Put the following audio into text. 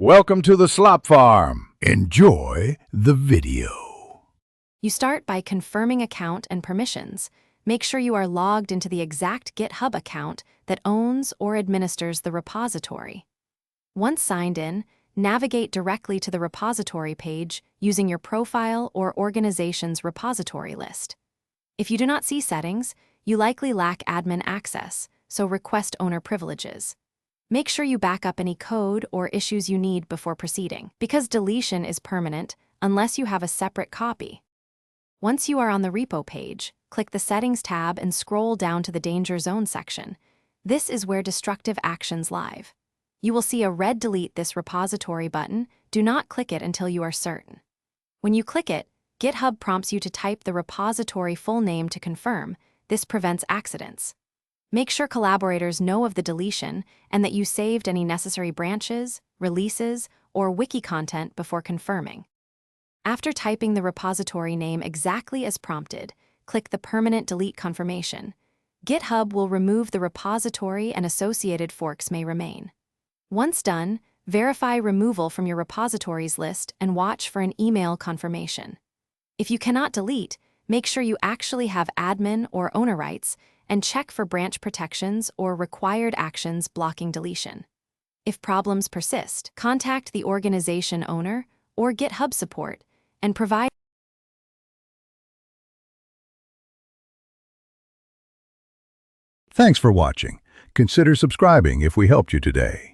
Welcome to the Slop Farm. Enjoy the video. You start by confirming account and permissions. Make sure you are logged into the exact GitHub account that owns or administers the repository. Once signed in, navigate directly to the repository page using your profile or organization's repository list. If you do not see settings, you likely lack admin access, so request owner privileges. Make sure you back up any code or issues you need before proceeding, because deletion is permanent unless you have a separate copy. Once you are on the repo page, click the Settings tab and scroll down to the Danger Zone section. This is where destructive actions live. You will see a red Delete this repository button. Do not click it until you are certain. When you click it, GitHub prompts you to type the repository full name to confirm. This prevents accidents. Make sure collaborators know of the deletion and that you saved any necessary branches, releases, or wiki content before confirming. After typing the repository name exactly as prompted, click the Permanent Delete confirmation. GitHub will remove the repository and associated forks may remain. Once done, verify removal from your repositories list and watch for an email confirmation. If you cannot delete, make sure you actually have admin or owner rights and check for branch protections or required actions blocking deletion. If problems persist, contact the organization owner or GitHub support and provide. Thanks for watching. Consider subscribing if we helped you today.